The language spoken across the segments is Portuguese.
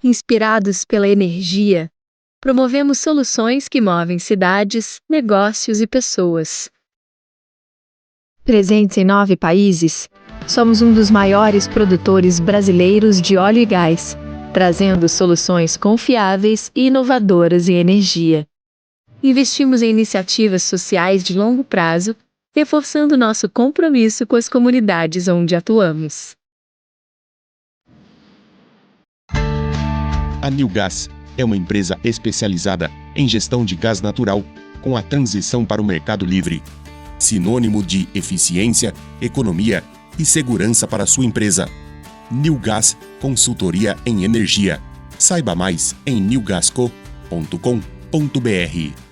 Inspirados pela energia, promovemos soluções que movem cidades, negócios e pessoas. Presentes em 9 países, somos um dos maiores produtores brasileiros de óleo e gás, trazendo soluções confiáveis e inovadoras em energia. Investimos em iniciativas sociais de longo prazo, reforçando nosso compromisso com as comunidades onde atuamos. A Newgas é uma empresa especializada em gestão de gás natural, com a transição para o mercado livre. Sinônimo de eficiência, economia e segurança para sua empresa. Newgas Consultoria em Energia. Saiba mais em newgasco.com.br.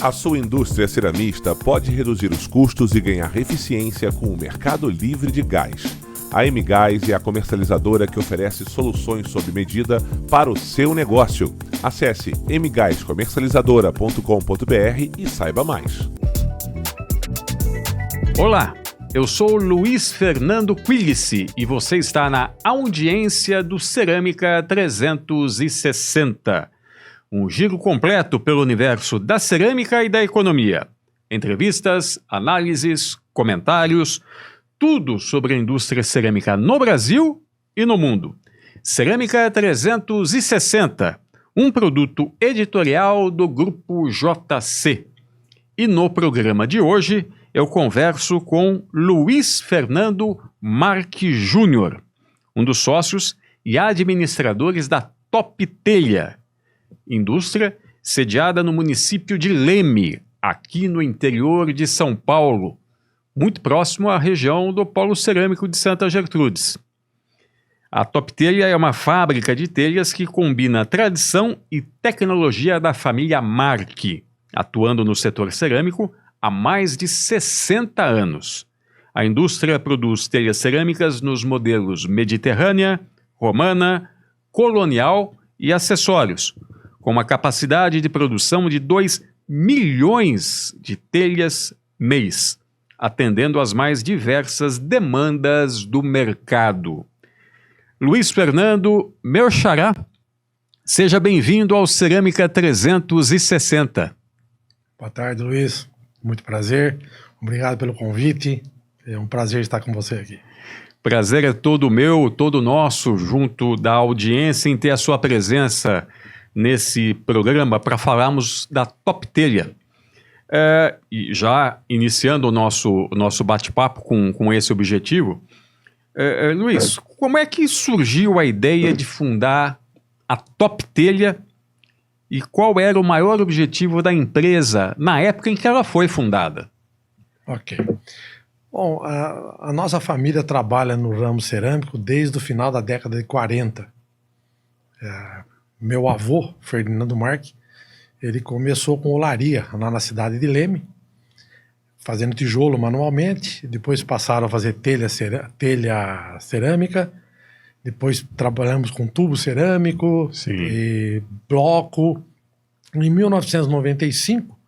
A sua indústria ceramista pode reduzir os custos e ganhar eficiência com o mercado livre de gás. A M-Gás é a comercializadora que oferece soluções sob medida para o seu negócio. Acesse mgascomercializadora.com.br e saiba mais. Olá, eu sou Luiz Fernando Quilici e você está na audiência do Cerâmica 360. Um giro completo pelo universo da cerâmica e da economia. Entrevistas, análises, comentários, tudo sobre a indústria cerâmica no Brasil e no mundo. Cerâmica 360, um produto editorial do Grupo JC. E no programa de hoje eu converso com Luiz Fernando Marque Júnior, um dos sócios e administradores da Top Telha, indústria sediada no município de Leme, aqui no interior de São Paulo, muito próximo à região do Polo Cerâmico de Santa Gertrudes. A Top Telha é uma fábrica de telhas que combina tradição e tecnologia da família Marque, atuando no setor cerâmico há mais de 60 anos. A indústria produz telhas cerâmicas nos modelos Mediterrânea, Romana, Colonial e acessórios, com uma capacidade de produção de 2 milhões de telhas mês, atendendo às mais diversas demandas do mercado. Luiz Fernando, meu xará, seja bem-vindo ao Cerâmica 360. Boa tarde, Luiz. Muito prazer. Obrigado pelo convite. É um prazer estar com você aqui. Prazer é todo meu, todo nosso, junto da audiência, em ter a sua presença nesse programa para falarmos da Top Telha. E já iniciando o nosso bate-papo com esse objetivo, Luiz, como é que surgiu a ideia de fundar a Top Telha e qual era o maior objetivo da empresa na época em que ela foi fundada? Ok. Bom, a nossa família trabalha no ramo cerâmico desde o final da década de 40. Meu avô, Fernando Marque, ele começou com olaria lá na cidade de Leme, fazendo tijolo manualmente, depois passaram a fazer telha cerâmica, depois trabalhamos com tubo cerâmico, e bloco. Em 1995,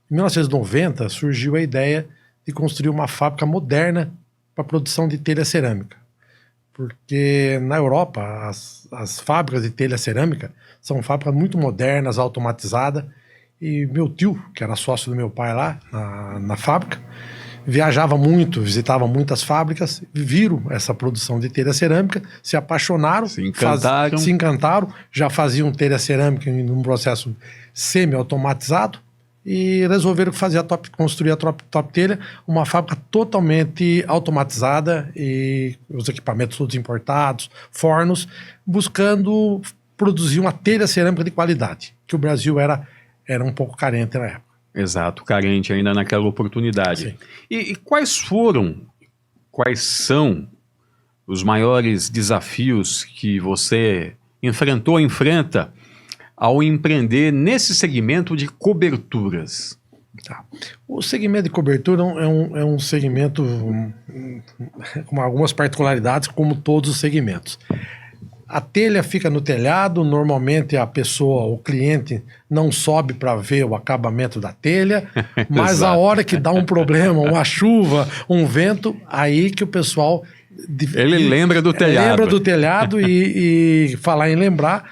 em 1990, surgiu a ideia de construir uma fábrica moderna para a produção de telha cerâmica. Porque na Europa, as fábricas de telha cerâmica são fábricas muito modernas, automatizadas, e meu tio, que era sócio do meu pai lá na fábrica, viajava muito, visitava muitas fábricas, viram essa produção de telha cerâmica, se apaixonaram, se encantaram, já faziam telha cerâmica em um processo semi-automatizado, e resolveram construir a Top Telha, uma fábrica totalmente automatizada e os equipamentos todos importados, fornos, buscando produzir uma telha cerâmica de qualidade, que o Brasil era um pouco carente na época. Exato, carente ainda naquela oportunidade. E quais são os maiores desafios que você enfrenta ao empreender nesse segmento de coberturas? Tá. O segmento de cobertura é um segmento com algumas particularidades, como todos os segmentos. A telha fica no telhado, normalmente a pessoa, o cliente, não sobe para ver o acabamento da telha, mas a hora que dá um problema, uma chuva, um vento, aí que o pessoal... Ele lembra do telhado. Lembra do telhado e falar em lembrar,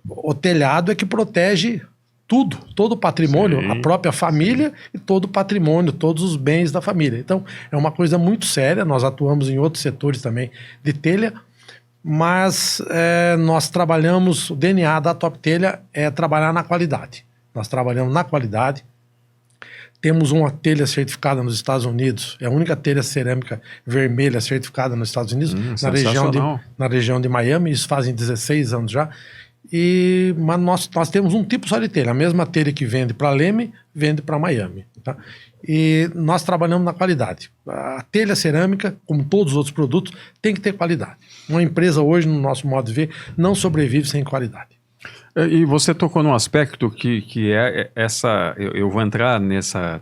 o telhado é que protege tudo, todo o patrimônio, Sim. a própria família e todo o patrimônio, todos os bens da família. Então, é uma coisa muito séria, nós atuamos em outros setores também de telha, mas nós trabalhamos, o DNA da Top Telha é trabalhar na qualidade. Nós trabalhamos na qualidade. Temos uma telha certificada nos Estados Unidos, é a única telha cerâmica vermelha certificada nos Estados Unidos, na região de Miami, isso fazem 16 anos já. Mas nós temos um tipo só de telha, a mesma telha que vende para Leme, vende para Miami. Tá? E nós trabalhamos na qualidade. A telha cerâmica, como todos os outros produtos, tem que ter qualidade. Uma empresa hoje, no nosso modo de ver, não sobrevive sem qualidade. E você tocou num aspecto que é essa... Eu vou entrar nessa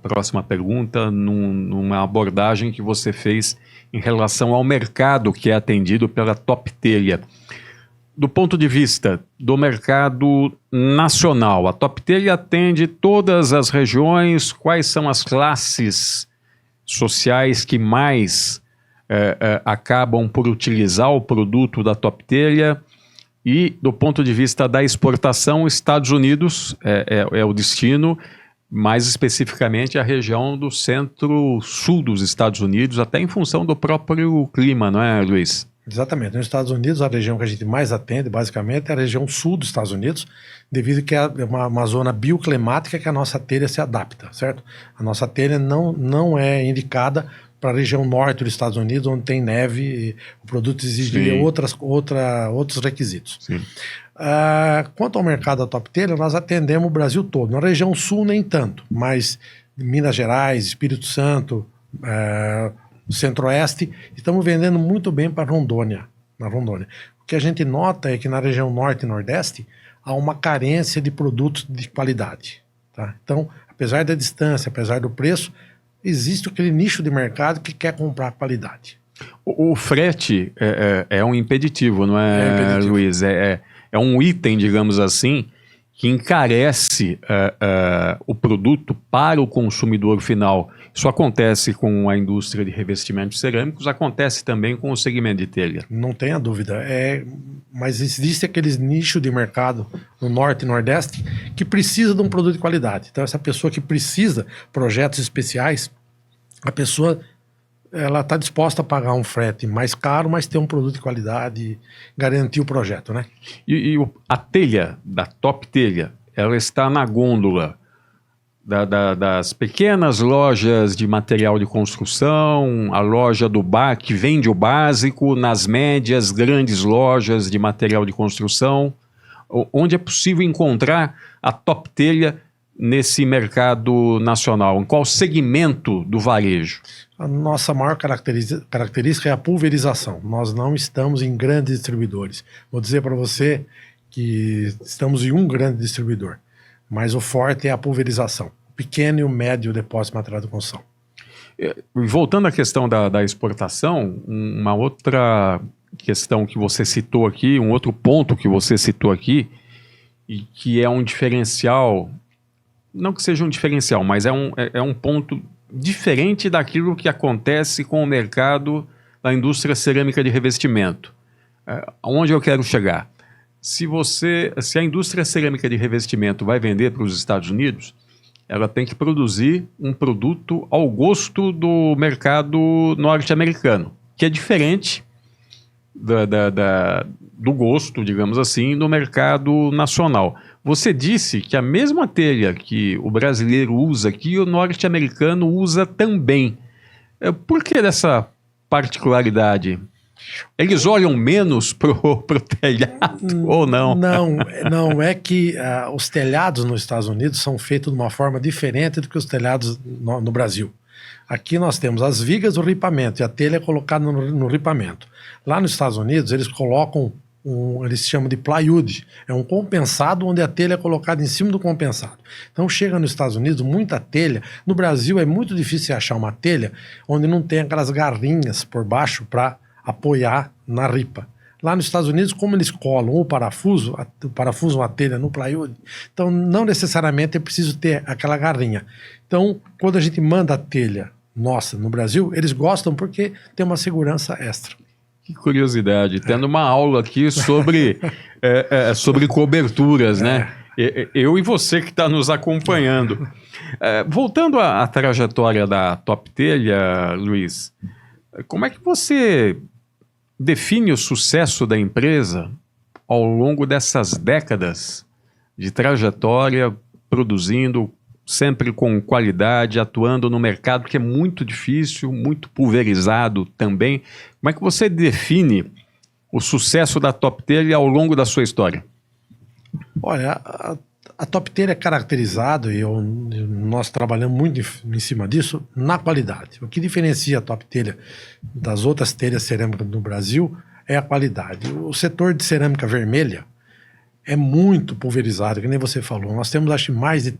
próxima pergunta, numa abordagem que você fez em relação ao mercado que é atendido pela Top Telha. Do ponto de vista do mercado nacional, a Top Telha atende todas as regiões. Quais são as classes sociais que mais acabam por utilizar o produto da Top Telha? E do ponto de vista da exportação, Estados Unidos é o destino, mais especificamente a região do centro-sul dos Estados Unidos, até em função do próprio clima, não é, Luiz? Exatamente. Nos Estados Unidos, a região que a gente mais atende, basicamente, é a região sul dos Estados Unidos, devido que é uma zona bioclimática que a nossa telha se adapta, certo? A nossa telha não é indicada para a região norte dos Estados Unidos, onde tem neve, e o produto exigiria outros requisitos. Quanto ao mercado da Top Telha, nós atendemos o Brasil todo. Na região sul, nem tanto, mas Minas Gerais, Espírito Santo, Centro-Oeste, estamos vendendo muito bem para Rondônia, na Rondônia. O que a gente nota é que na região Norte e Nordeste há uma carência de produtos de qualidade. Tá? Então, apesar da distância, apesar do preço, existe aquele nicho de mercado que quer comprar qualidade. O frete é um impeditivo, não é, Luiz? É um item, digamos assim, que encarece o produto para o consumidor final. Isso acontece com a indústria de revestimentos cerâmicos, acontece também com o segmento de telha. Não tenha dúvida. Mas existe aqueles nichos de mercado no Norte e Nordeste que precisa de um produto de qualidade. Então, essa pessoa que precisa de projetos especiais, a pessoa ela está disposta a pagar um frete mais caro, mas ter um produto de qualidade e garantir o projeto, né? A telha, da Top Telha, ela está na gôndola das pequenas lojas de material de construção, a loja do bar que vende o básico, nas médias, grandes lojas de material de construção, onde é possível encontrar a Top Telha nesse mercado nacional? Em qual segmento do varejo? A nossa maior característica é a pulverização. Nós não estamos em grandes distribuidores. Vou dizer para você que estamos em um grande distribuidor, mas o forte é a pulverização. O pequeno e o médio depósito de material de construção. Voltando à questão da exportação, uma outra questão que você citou aqui, um outro ponto que você citou aqui, e que é um diferencial, não que seja um diferencial, mas é um ponto diferente daquilo que acontece com o mercado da indústria cerâmica de revestimento. Onde eu quero chegar? Se a indústria cerâmica de revestimento vai vender para os Estados Unidos, ela tem que produzir um produto ao gosto do mercado norte-americano, que é diferente do gosto, digamos assim, do mercado nacional. Você disse que a mesma telha que o brasileiro usa aqui, o norte-americano usa também. Por que dessa particularidade? Eles olham menos pro telhado ou não? Não, é que os telhados nos Estados Unidos são feitos de uma forma diferente do que os telhados no Brasil. Aqui nós temos as vigas do ripamento e a telha é colocada no ripamento. Lá nos Estados Unidos eles colocam eles chamam de plywood, é um compensado onde a telha é colocada em cima do compensado. Então chega nos Estados Unidos muita telha. No Brasil é muito difícil achar uma telha onde não tem aquelas garrinhas por baixo para apoiar na ripa. Lá nos Estados Unidos, como eles colam o parafuso, uma telha no plywood, então não necessariamente é preciso ter aquela garrinha. Então, quando a gente manda a telha nossa no Brasil, eles gostam porque tem uma segurança extra. Que curiosidade, tendo uma aula aqui sobre, sobre coberturas, né? Eu e você que está nos acompanhando. Voltando à trajetória da Top Telha, Luiz, como é que você define o sucesso da empresa ao longo dessas décadas de trajetória, produzindo sempre com qualidade, atuando no mercado que é muito difícil, muito pulverizado também? Como é que você define o sucesso da Top Telha ao longo da sua história? Olha, a Top Telha é caracterizado, e nós trabalhamos muito em cima disso, na qualidade. O que diferencia a Top Telha das outras telhas cerâmicas no Brasil é a qualidade. O setor de cerâmica vermelha é muito pulverizado, que nem você falou. Nós temos, acho, mais de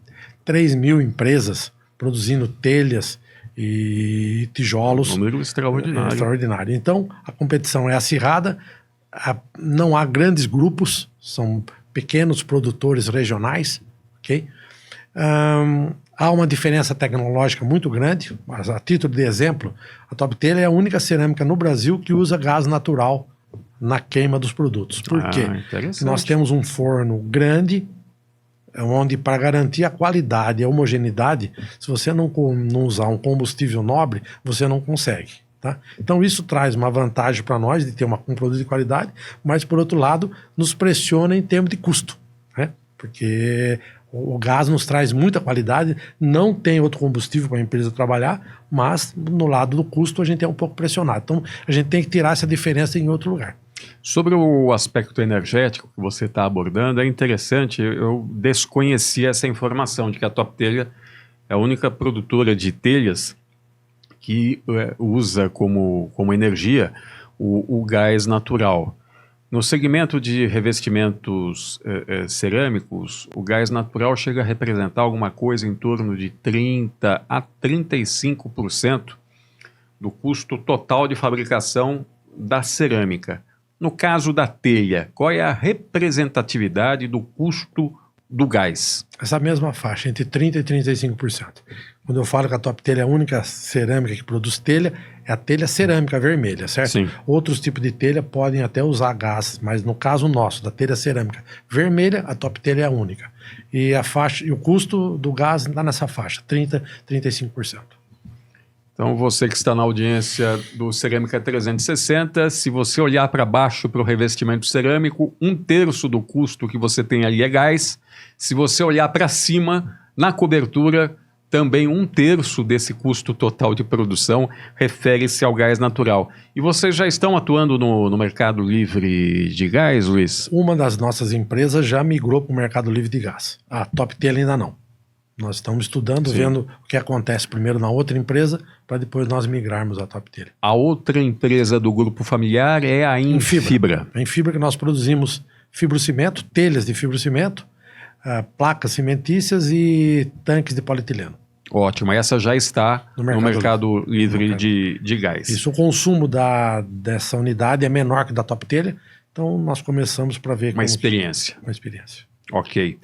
3.000 empresas produzindo telhas e tijolos. Número extraordinário. Extraordinário. Então, a competição é acirrada, não há grandes grupos, são pequenos produtores regionais, ok? Há uma diferença tecnológica muito grande, mas a título de exemplo, a Top Telha é a única cerâmica no Brasil que usa gás natural na queima dos produtos. Por quê? Nós temos um forno grande, onde para garantir a qualidade e a homogeneidade, se você não usar um combustível nobre, você não consegue. Tá? Então isso traz uma vantagem para nós de ter um produto de qualidade, mas por outro lado nos pressiona em termos de custo, né? Porque o gás nos traz muita qualidade, não tem outro combustível para a empresa trabalhar, mas no lado do custo a gente é um pouco pressionado. Então a gente tem que tirar essa diferença em outro lugar. Sobre o aspecto energético que você está abordando, é interessante, eu desconhecia essa informação de que a Top Telha é a única produtora de telhas que usa como energia o gás natural. No segmento de revestimentos cerâmicos, o gás natural chega a representar alguma coisa em torno de 30% a 35% do custo total de fabricação da cerâmica. No caso da telha, qual é a representatividade do custo do gás? Essa mesma faixa, entre 30% e 35%. Quando eu falo que a Top Telha é a única cerâmica que produz telha, é a telha cerâmica vermelha, certo? Sim. Outros tipos de telha podem até usar gás, mas no caso nosso, da telha cerâmica vermelha, a Top Telha é a única. E a faixa, e o custo do gás está nessa faixa, 30% a 35%. Então, você que está na audiência do Cerâmica 360, se você olhar para baixo para o revestimento cerâmico, 1/3 do custo que você tem ali é gás. Se você olhar para cima, na cobertura, também 1/3 desse custo total de produção refere-se ao gás natural. E vocês já estão atuando no mercado livre de gás, Luiz? Uma das nossas empresas já migrou para o mercado livre de gás. A Top Telha ainda não. Nós estamos estudando, Sim, vendo o que acontece primeiro na outra empresa, para depois nós migrarmos à Top Telha. A outra empresa do grupo familiar é a Infibra. Em fibra que nós produzimos fibrocimento, telhas de fibrocimento, placas cimentícias e tanques de polietileno. Ótimo, essa já está no mercado livre de gás. Isso, o consumo dessa unidade é menor que da Top Telha, então nós começamos para ver... Uma experiência. Uma experiência. Ok.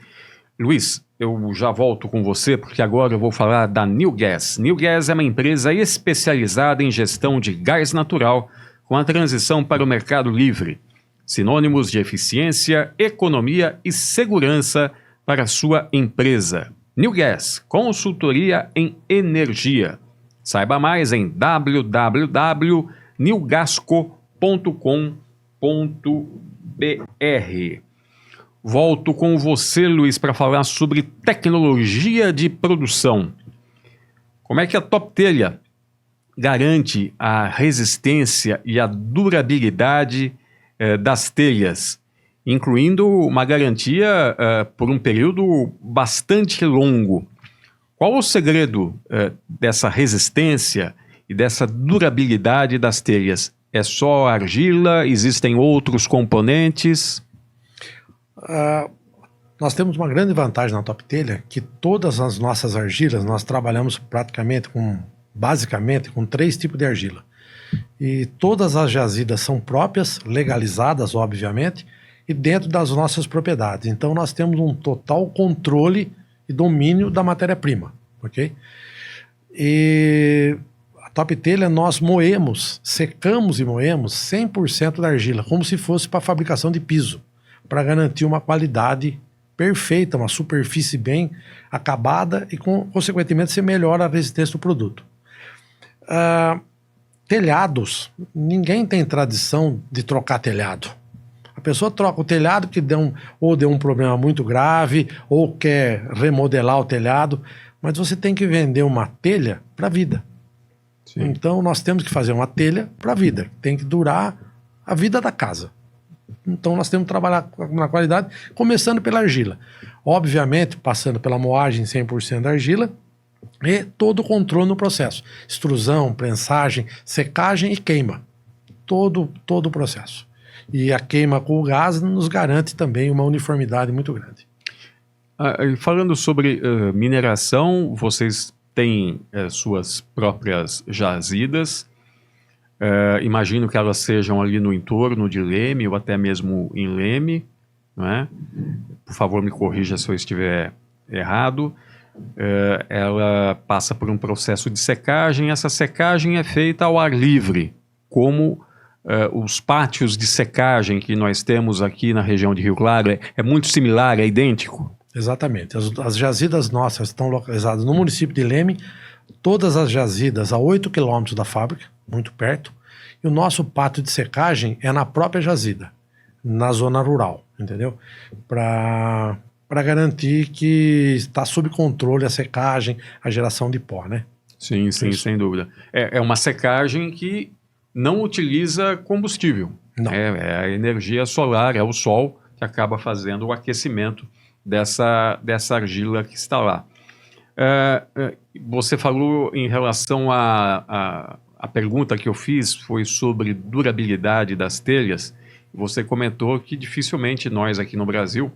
Luiz, eu já volto com você, porque agora eu vou falar da New Gas. New Gas é uma empresa especializada em gestão de gás natural, com a transição para o mercado livre. Sinônimos de eficiência, economia e segurança para a sua empresa. New Gas, consultoria em energia. Saiba mais em www.newgasco.com.br. Volto com você, Luiz, para falar sobre tecnologia de produção. Como é que a Top Telha garante a resistência e a durabilidade das telhas, incluindo uma garantia por um período bastante longo? Qual o segredo dessa resistência e dessa durabilidade das telhas? É só argila? Existem outros componentes? Nós temos uma grande vantagem na Top Telha, que todas as nossas argilas, nós trabalhamos basicamente com 3 tipos de argila. E todas as jazidas são próprias, legalizadas, obviamente, e dentro das nossas propriedades. Então nós temos um total controle e domínio da matéria-prima, ok? E a Top Telha nós moemos, secamos e moemos 100% da argila, como se fosse para fabricação de piso, para garantir uma qualidade perfeita, uma superfície bem acabada e, consequentemente, você melhora a resistência do produto. Telhados, ninguém tem tradição de trocar telhado. A pessoa troca o telhado que deu um problema muito grave ou quer remodelar o telhado, mas você tem que vender uma telha para a vida. Sim. Então nós temos que fazer uma telha para a vida, tem que durar a vida da casa. Então nós temos que trabalhar na qualidade, começando pela argila. Obviamente, passando pela moagem 100% da argila e todo o controle no processo. Extrusão, prensagem, secagem e queima. Todo o processo. E a queima com o gás nos garante também uma uniformidade muito grande. Falando sobre mineração, vocês têm suas próprias jazidas. Imagino que elas sejam ali no entorno de Leme ou até mesmo em Leme, não é? Por favor, me corrija se eu estiver errado. Ela passa por um processo de secagem. Essa secagem é feita ao ar livre, como os pátios de secagem que nós temos aqui na região de Rio Claro. É muito similar, é idêntico? Exatamente. As jazidas nossas estão localizadas no município de Leme, todas as jazidas a 8 quilômetros da fábrica, muito perto, e o nosso pátio de secagem é na própria jazida, na zona rural, entendeu? Para garantir que está sob controle a secagem, a geração de pó, né? Sim, sim, sem dúvida. É uma secagem que não utiliza combustível. Não. É a energia solar, é o sol que acaba fazendo o aquecimento dessa argila que está lá. Você falou em relação a pergunta que eu fiz foi sobre durabilidade das telhas. Você comentou que dificilmente nós aqui no Brasil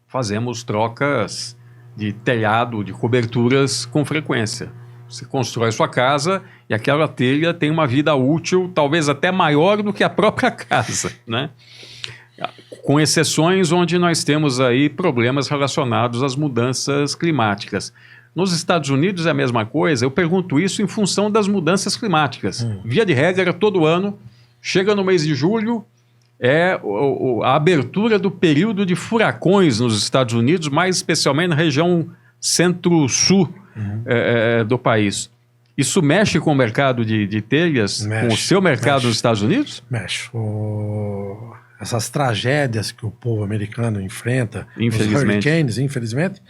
fazemos trocas de telhado, de coberturas com frequência. Você constrói sua casa e aquela telha tem uma vida útil, talvez até maior do que a própria casa, né? Com exceções onde nós temos aí problemas relacionados às mudanças climáticas. Nos Estados Unidos é a mesma coisa. Eu pergunto isso em função das mudanças climáticas. Via de regra, todo ano, chega no mês de julho, a abertura do período de furacões nos Estados Unidos, mais especialmente na região centro-sul do país. Isso mexe com o mercado de telhas, com o seu mercado nos Estados Unidos? Mexe. Essas tragédias que o povo americano enfrenta, os hurricanes, infelizmente,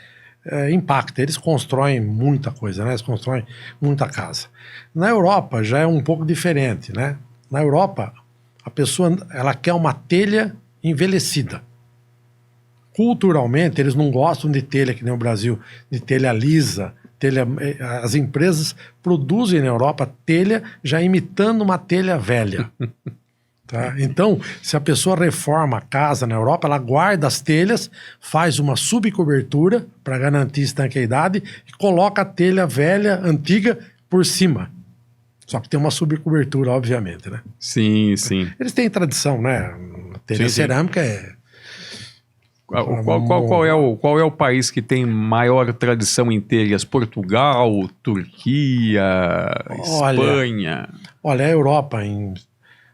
impacta. Eles constroem muita coisa, né? Eles constroem muita casa. Na Europa já é um pouco diferente, né? Na Europa, a pessoa ela quer uma telha envelhecida. Culturalmente, eles não gostam de telha, que nem o Brasil, de telha lisa. As empresas produzem na Europa telha já imitando uma telha velha. Tá? Então, se a pessoa reforma a casa na Europa, ela guarda as telhas, faz uma subcobertura para garantir estanqueidade e coloca a telha velha, antiga, por cima. Só que tem uma subcobertura, obviamente, né? Sim, sim. Eles têm tradição, né? A telha cerâmica é... Qual é o país que tem maior tradição em telhas? Portugal, Turquia, Espanha? Olha, a Europa,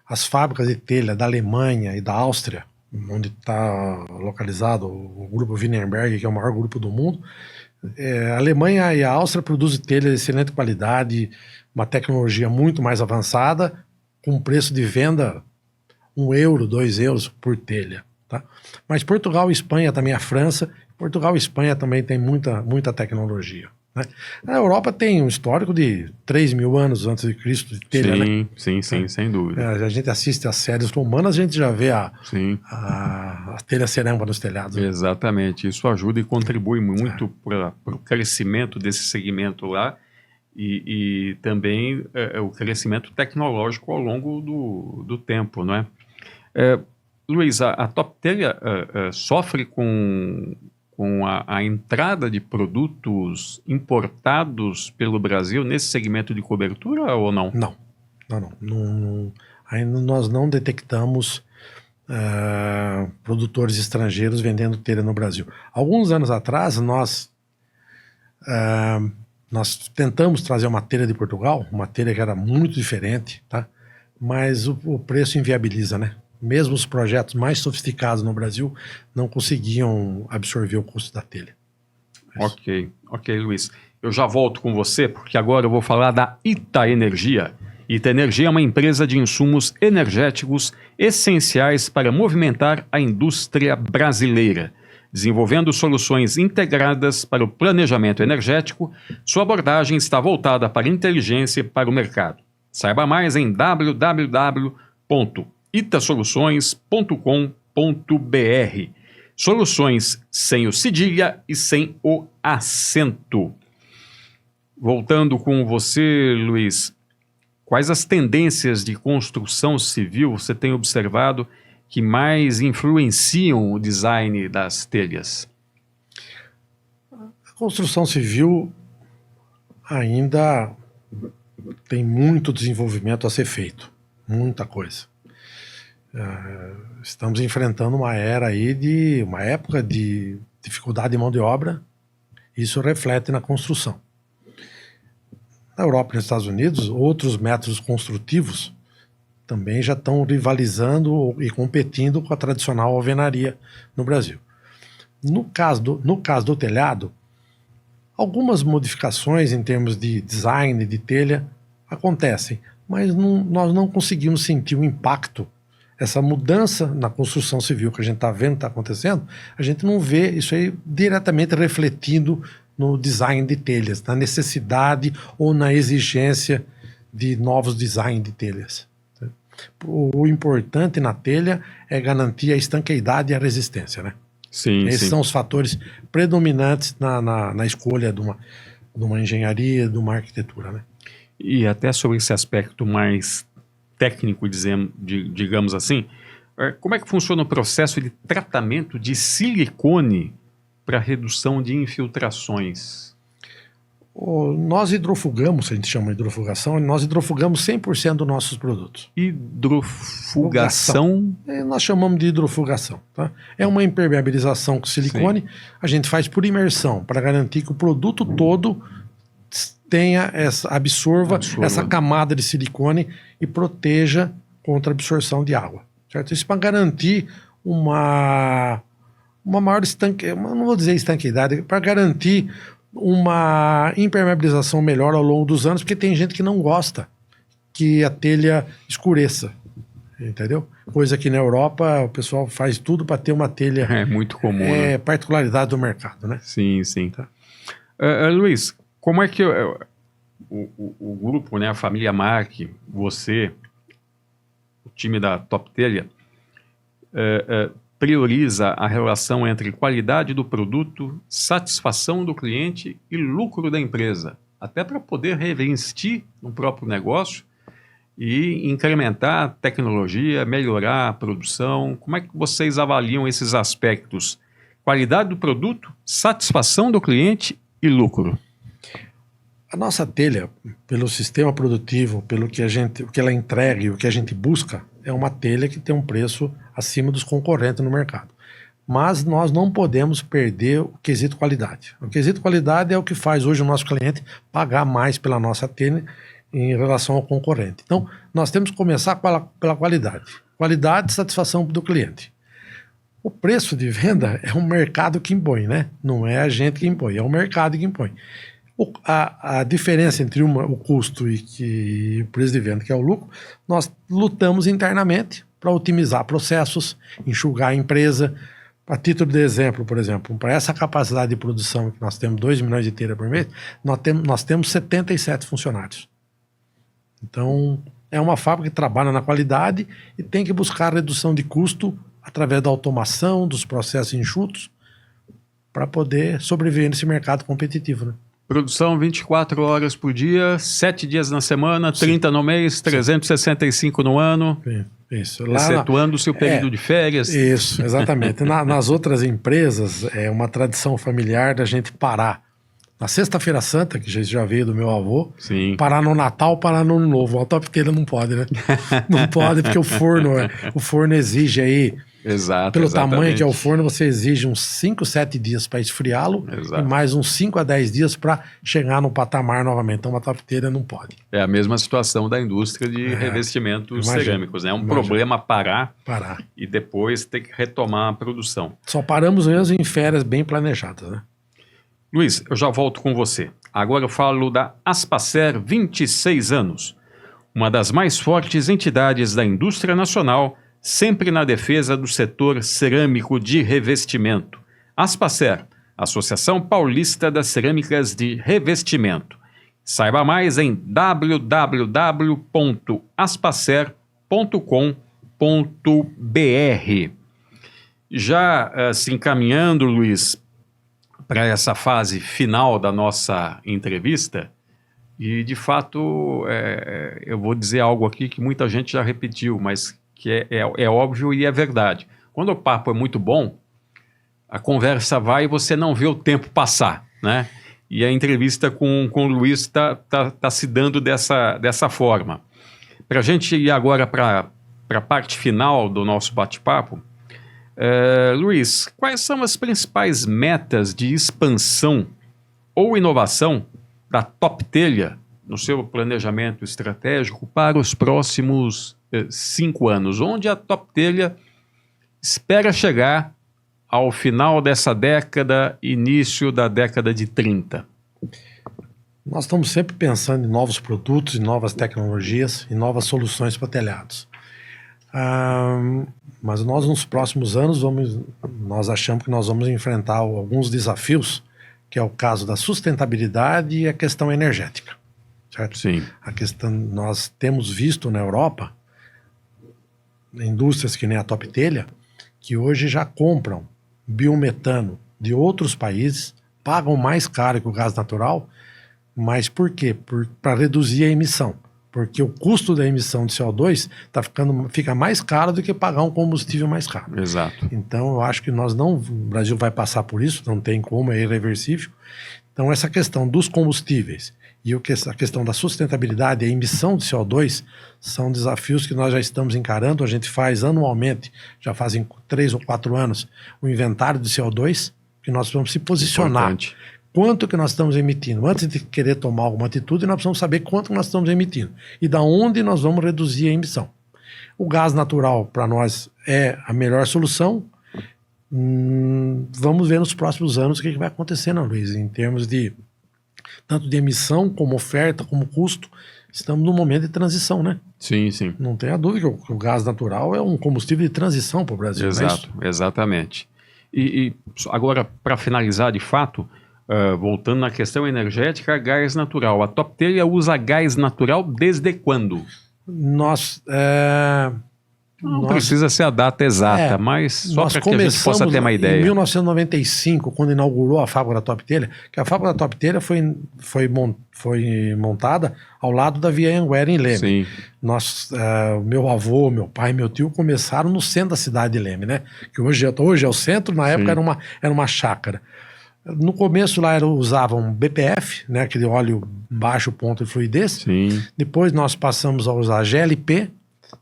as fábricas de telha da Alemanha e da Áustria, onde está localizado o grupo Wienerberger, que é o maior grupo do mundo, a Alemanha e a Áustria produzem telha de excelente qualidade, uma tecnologia muito mais avançada, com preço de venda €1, €2 por telha. Tá? Mas Portugal e Espanha, também a França, Portugal e Espanha também tem muita tecnologia. Né? A Europa tem um histórico de 3.000 anos antes de Cristo de telha, né? Sim, sem dúvida. A gente assiste as séries romanas, a gente já vê a telha cerâmica nos telhados. Né? Exatamente, isso ajuda e contribui muito para o crescimento desse segmento lá e também o crescimento tecnológico ao longo do tempo, não é? Luiz, a Top Telha sofre com a entrada de produtos importados pelo Brasil nesse segmento de cobertura ou não? Não. Ainda nós não detectamos produtores estrangeiros vendendo telha no Brasil. Alguns anos atrás, nós tentamos trazer uma telha de Portugal, uma telha que era muito diferente, tá? Mas o preço inviabiliza, né? Mesmo os projetos mais sofisticados no Brasil não conseguiam absorver o custo da telha. Ok, Luiz. Eu já volto com você, porque agora eu vou falar da Itaenergia. Itaenergia é uma empresa de insumos energéticos essenciais para movimentar a indústria brasileira. Desenvolvendo soluções integradas para o planejamento energético, sua abordagem está voltada para a inteligência e para o mercado. Saiba mais em www.itasoluções.com.br. Soluções sem o cedilha e sem o acento. Voltando com você, Luiz, quais as tendências de construção civil você tem observado que mais influenciam o design das telhas? A construção civil ainda tem muito desenvolvimento a ser feito, muita coisa. Estamos enfrentando uma época de dificuldade de mão de obra. Isso reflete na construção. Na Europa e nos Estados Unidos, outros métodos construtivos também já estão rivalizando e competindo com a tradicional alvenaria no Brasil. No caso do telhado, algumas modificações em termos de design de telha acontecem, mas nós não conseguimos sentir o impacto. Essa mudança na construção civil que a gente está vendo, está acontecendo, a gente não vê isso aí diretamente refletindo no design de telhas, na necessidade ou na exigência de novos designs de telhas. O importante na telha é garantir a estanqueidade e a resistência, né? Sim, Esses são os fatores predominantes na escolha de uma engenharia, de uma arquitetura, né? E até sobre esse aspecto mais técnico, digamos assim, como é que funciona o processo de tratamento de silicone para redução de infiltrações? Nós hidrofugamos, a gente chama de hidrofugação, nós hidrofugamos 100% dos nossos produtos. Hidrofugação? Nós chamamos de hidrofugação. Tá? É uma impermeabilização com silicone, a gente faz por imersão, para garantir que o produto todo absorva essa camada de silicone e proteja contra a absorção de água. Certo? Isso para garantir uma maior não vou dizer estanqueidade, para garantir uma impermeabilização melhor ao longo dos anos, porque tem gente que não gosta que a telha escureça, entendeu? Coisa que na Europa o pessoal faz tudo para ter uma telha. É muito comum, né? Particularidade do mercado, né? Sim. Tá. Luiz, como é que o grupo, né, a família Mark, você, o time da Top Telha, prioriza a relação entre qualidade do produto, satisfação do cliente e lucro da empresa, até para poder reinvestir no próprio negócio e incrementar a tecnologia, melhorar a produção? Como é que vocês avaliam esses aspectos? Qualidade do produto, satisfação do cliente e lucro. A nossa telha, pelo sistema produtivo, pelo que o que ela entrega e o que a gente busca, é uma telha que tem um preço acima dos concorrentes no mercado. Mas nós não podemos perder o quesito qualidade. O quesito qualidade é o que faz hoje o nosso cliente pagar mais pela nossa telha em relação ao concorrente. Então, nós temos que começar pela qualidade. Qualidade e satisfação do cliente. O preço de venda é um mercado que impõe, né? Não é a gente que impõe, é o mercado que impõe. A diferença entre o custo e o preço de venda, que é o lucro, nós lutamos internamente para otimizar processos, enxugar a empresa. A título de exemplo, por exemplo, para essa capacidade de produção que nós temos 2 milhões de telha por mês, nós temos 77 funcionários. Então, é uma fábrica que trabalha na qualidade e tem que buscar redução de custo através da automação, dos processos enxutos, para poder sobreviver nesse mercado competitivo, né? Produção 24 horas por dia, 7 dias na semana, 30 no mês, 365 no ano. Isso. Excetuando o seu período de férias. Isso, exatamente. Nas outras empresas, é uma tradição familiar da gente parar na Sexta-feira Santa, que já veio do meu avô, Sim. parar no Natal, parar no Ano Novo. A toptelha não pode, né? Não pode, porque o forno exige aí, Exato. pelo tamanho que é o exatamente. forno, você exige uns 5, 7 dias para esfriá-lo Exato. e mais uns 5 a 10 dias para chegar no patamar novamente. Então, uma toptelha não pode É a mesma situação da indústria de revestimentos imagino, cerâmicos, né? É um imagino. problema parar parar. e depois ter que retomar a produção. Só paramos mesmo em férias bem planejadas, né? Luiz, eu já volto com você. Agora eu falo da Aspacer 26 anos, uma das mais fortes entidades da indústria nacional, sempre na defesa do setor cerâmico de revestimento. Aspacer, Associação Paulista das Cerâmicas de Revestimento. Saiba mais em www.aspacer.com.br. Já se encaminhando, Luiz, para essa fase final da nossa entrevista, e de fato eu vou dizer algo aqui que muita gente já repetiu, mas que é óbvio e é verdade. Quando o papo é muito bom, a conversa vai e você não vê o tempo passar, né? E a entrevista com o Luiz está se dando dessa forma. Para a gente ir agora para a parte final do nosso bate-papo, Luiz, quais são as principais metas de expansão ou inovação da Toptelha no seu planejamento estratégico para os próximos 5 anos? Onde a Toptelha espera chegar ao final dessa década, início da década de 30? Nós estamos sempre pensando em novos produtos, em novas tecnologias, em novas soluções para telhados. Mas nós, nos próximos anos, nós achamos que nós vamos enfrentar alguns desafios, que é o caso da sustentabilidade e a questão energética. Certo? Sim. Nós temos visto na Europa indústrias que nem a Toptelha, que hoje já compram biometano de outros países, pagam mais caro que o gás natural, mas por quê? Para reduzir a emissão. Porque o custo da emissão de CO2 fica mais caro do que pagar um combustível mais caro. Exato. Então, eu acho que o Brasil vai passar por isso, não tem como, é irreversível. Então, essa questão dos combustíveis e a questão da sustentabilidade e a emissão de CO2 são desafios que nós já estamos encarando. A gente faz anualmente, já fazem 3 ou 4 anos, o inventário de CO2, que nós vamos se posicionar. Importante. Quanto que nós estamos emitindo? Antes de querer tomar alguma atitude, nós precisamos saber quanto nós estamos emitindo e da onde nós vamos reduzir a emissão. O gás natural, para nós, é a melhor solução. Vamos ver nos próximos anos o que vai acontecer, não, Luiz, em termos de tanto de emissão, como oferta, como custo. Estamos num momento de transição, né? Sim, sim. Não tenha dúvida que o gás natural é um combustível de transição para o Brasil. Exato, exatamente. E agora, para finalizar de fato, voltando na questão energética, gás natural. A Toptelha usa gás natural desde quando? Não precisa ser a data exata, mas só para que a gente possa ter uma ideia. Em 1995, quando inaugurou a fábrica da Toptelha, que a fábrica da Toptelha foi montada ao lado da Via Anhanguera em Leme. Sim. Meu avô, meu pai e meu tio começaram no centro da cidade de Leme, né? Que hoje é o centro, na época era uma chácara. No começo lá usavam BPF, né? Aquele óleo baixo ponto de fluidez. Sim. Depois nós passamos a usar GLP.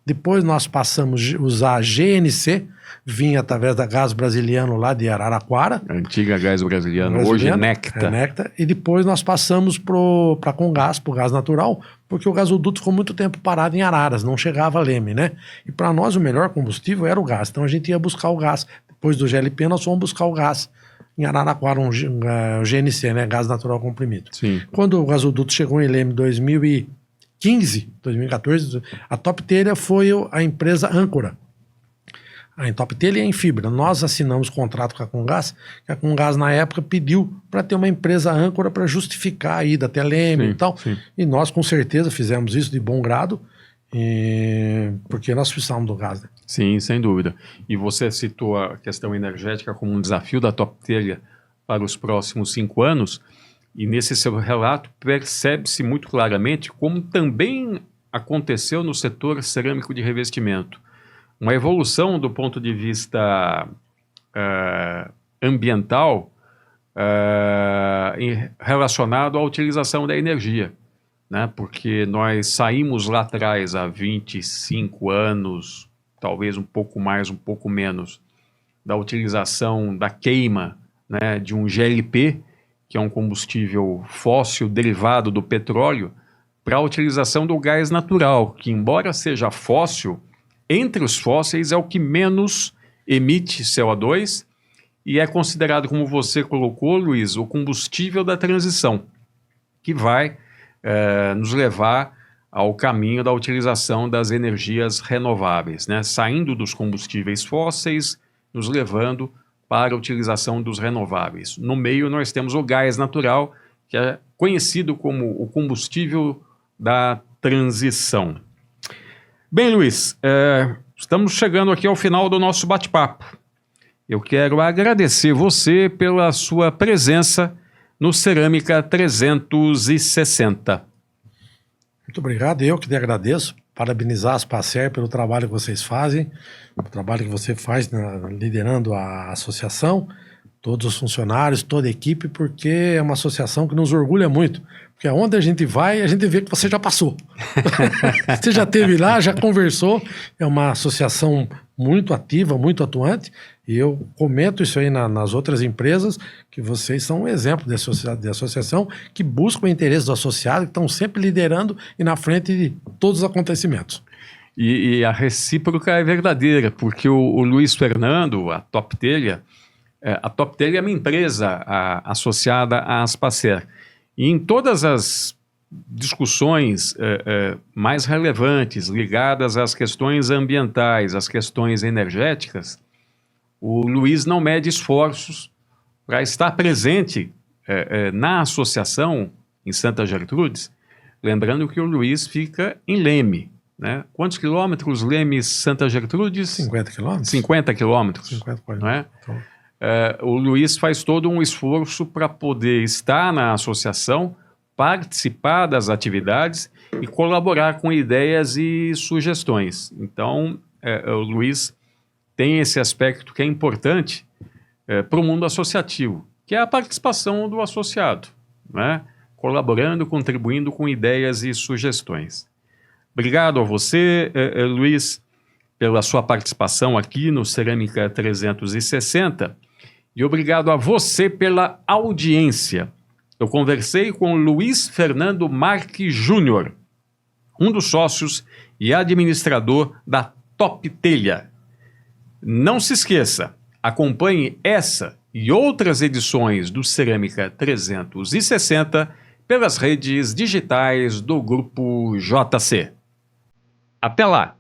Depois nós passamos a usar GNC, vinha através da Gás Brasiliano lá de Araraquara. Antiga Gás Brasiliano, hoje Necta. Necta. E depois nós passamos para Comgás, para o gás natural, porque o gasoduto ficou muito tempo parado em Araras, não chegava a Leme, né? E para nós o melhor combustível era o gás, então a gente ia buscar o gás. Depois do GLP nós fomos buscar o gás em Araraquara, o GNC, né? Gás natural comprimido. Sim. Quando o gasoduto chegou em Leme em 2014, a Toptelha foi a empresa âncora. A Toptelha é em fibra. Nós assinamos contrato com a Comgás, que a Comgás na época pediu para ter uma empresa âncora para justificar a ida até Leme e tal. Sim. E nós com certeza fizemos isso de bom grado, porque nós precisamos do gás. Né? Sim, sem dúvida. E você citou a questão energética como um desafio da Toptelha para os próximos 5 anos. E nesse seu relato percebe-se muito claramente como também aconteceu no setor cerâmico de revestimento. Uma evolução do ponto de vista ambiental relacionado à utilização da energia, né? Porque nós saímos lá atrás, há 25 anos, talvez um pouco mais, um pouco menos, da utilização da queima, né, de um GLP, que é um combustível fóssil derivado do petróleo, para a utilização do gás natural, que, embora seja fóssil, entre os fósseis é o que menos emite CO2 e é considerado, como você colocou, Luiz, o combustível da transição, que vai nos levar ao caminho da utilização das energias renováveis, né? Saindo dos combustíveis fósseis, nos levando para a utilização dos renováveis. No meio nós temos o gás natural, que é conhecido como o combustível da transição. Bem, Luiz, estamos chegando aqui ao final do nosso bate-papo. Eu quero agradecer você pela sua presença no Cerâmica 360. Muito obrigado, eu que te agradeço. Parabenizar a Aspacer pelo trabalho que vocês fazem, o trabalho que você faz liderando a associação, todos os funcionários, toda a equipe, porque é uma associação que nos orgulha muito. Porque aonde a gente vai, a gente vê que você já passou. Você já esteve lá, já conversou. É uma associação muito ativa, muito atuante. E eu comento isso aí nas outras empresas, que vocês são um exemplo de associação que busca o interesse do associado, que estão sempre liderando e na frente de todos os acontecimentos. E a recíproca é verdadeira, porque o Luiz Fernando, a Top Telha é uma empresa associada à Aspacer. E em todas as discussões mais relevantes, ligadas às questões ambientais, às questões energéticas, o Luiz não mede esforços para estar presente na associação em Santa Gertrudes, lembrando que o Luiz fica em Leme, né? Quantos quilômetros Leme-Santa Gertrudes? 50 quilômetros. 50 quilômetros. 50, não é? Então... o Luiz faz todo um esforço para poder estar na associação, participar das atividades e colaborar com ideias e sugestões. Então, o Luiz tem esse aspecto que é importante para o mundo associativo, que é a participação do associado, né? Colaborando, contribuindo com ideias e sugestões. Obrigado a você, Luiz, pela sua participação aqui no Cerâmica 360 e obrigado a você pela audiência. Eu conversei com Luiz Fernando Marques Júnior, um dos sócios e administrador da Top Telha. Não se esqueça, acompanhe essa e outras edições do Cerâmica 360 pelas redes digitais do Grupo JC. Até lá!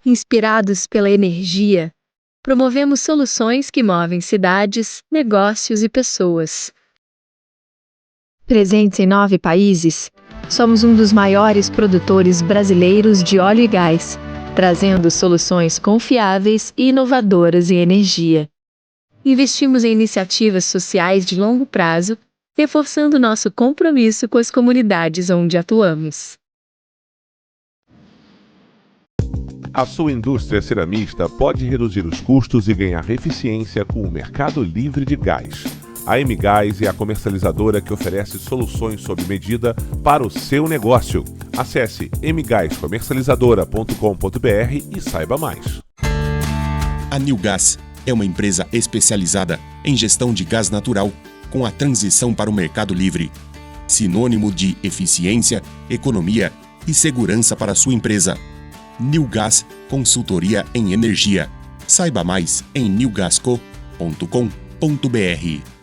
Inspirados pela energia, promovemos soluções que movem cidades, negócios e pessoas. Presentes em 9 países, somos um dos maiores produtores brasileiros de óleo e gás, trazendo soluções confiáveis e inovadoras em energia. Investimos em iniciativas sociais de longo prazo, reforçando nosso compromisso com as comunidades onde atuamos. A sua indústria ceramista pode reduzir os custos e ganhar eficiência com o mercado livre de gás. A M-Gás é a comercializadora que oferece soluções sob medida para o seu negócio. Acesse mgascomercializadora.com.br e saiba mais. A Newgas é uma empresa especializada em gestão de gás natural com a transição para o mercado livre. Sinônimo de eficiência, economia e segurança para sua empresa. Newgas Consultoria em Energia. Saiba mais em newgasco.com.br.